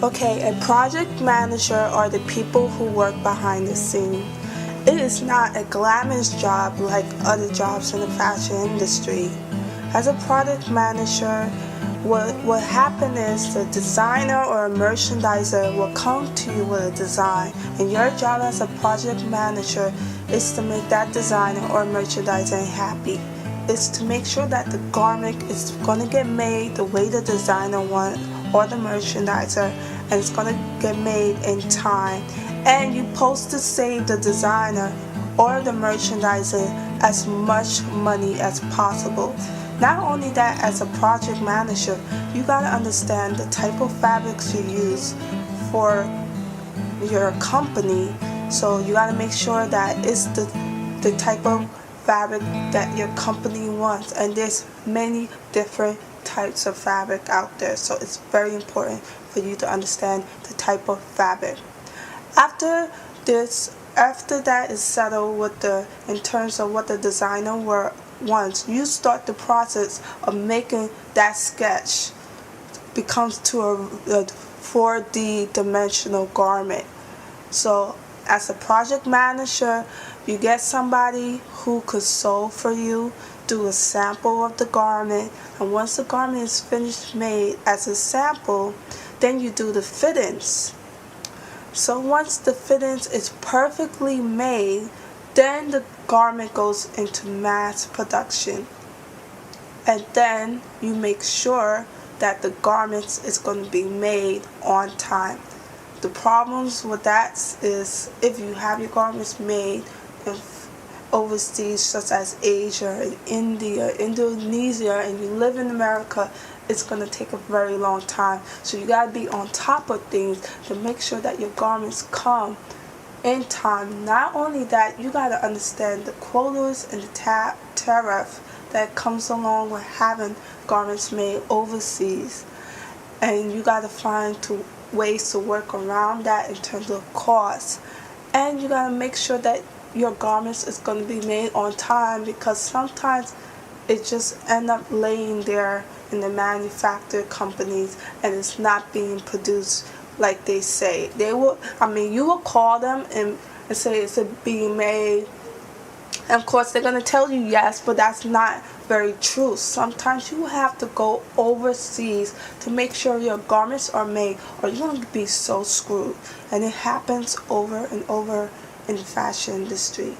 Okay, a project manager are the people who work behind the scene. It is not a glamorous job like other jobs in the fashion industry. As a product manager, what happens is the designer or a merchandiser will come to you with a design, and your job as a project manager is to make that designer or merchandiser happy. It's to make sure that the garment is going to get made the way the designer wants or the merchandiser, and it's going to get made in time. And you're supposed to save the designer or the merchandiser as much money as possible. Not only that, as a project manager, you got to understand the type of fabrics you use for your company. So you got to make sure that it's the type of fabric that your company wants, and there's many different types of fabric out there, so it's very important for you to understand the type of fabric. After that is settled in terms of what the designer wants, you start the process of making that sketch becomes to a 4D dimensional garment. So as a project manager, you get somebody who could sew for you, do a sample of the garment, and once the garment is finished made as a sample, then you do the fittings. So once the fittings is perfectly made, then the garment goes into mass production, and then you make sure that the garments is going to be made on time. The problems with that is if you have your garments made in overseas, such as Asia, India, Indonesia, and you live in America, it's going to take a very long time. So you got to be on top of things to make sure that your garments come in time. Not only that, you got to understand the quotas and the tariff that comes along with having garments made overseas, and you got to find ways to work around that in terms of cost. And you got to make sure that your garments is going to be made on time, because sometimes it just end up laying there in the manufacturer companies and it's not being produced like they say. You will call them and say it's being made, and of course they're going to tell you yes, but that's not very true. Sometimes you have to go overseas to make sure your garments are made, or you're going to be so screwed. And it happens over and over in the fashion industry.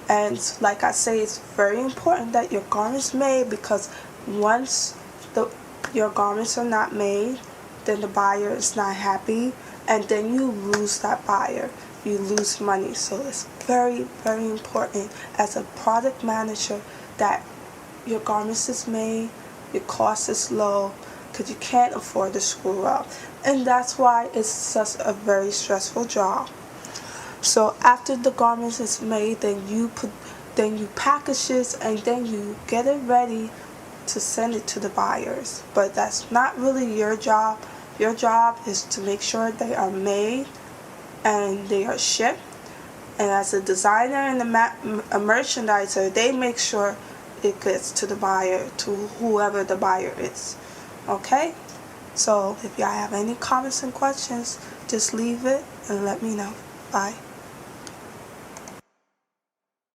And like I say, it's very important that your garments made, because once your garments are not made, then the buyer is not happy, and then you lose that buyer. You lose money. So it's very, very important as a product manager that your garments is made, your cost is low, because you can't afford to screw up. And that's why it's such a very stressful job. So after the garments is made, then you package this, and then you get it ready to send it to the buyers. But that's not really your job. Your job is to make sure they are made and they are shipped. And as a designer and a merchandiser, they make sure it gets to the buyer, to whoever the buyer is. Okay? So if y'all have any comments and questions, just leave it and let me know. Bye.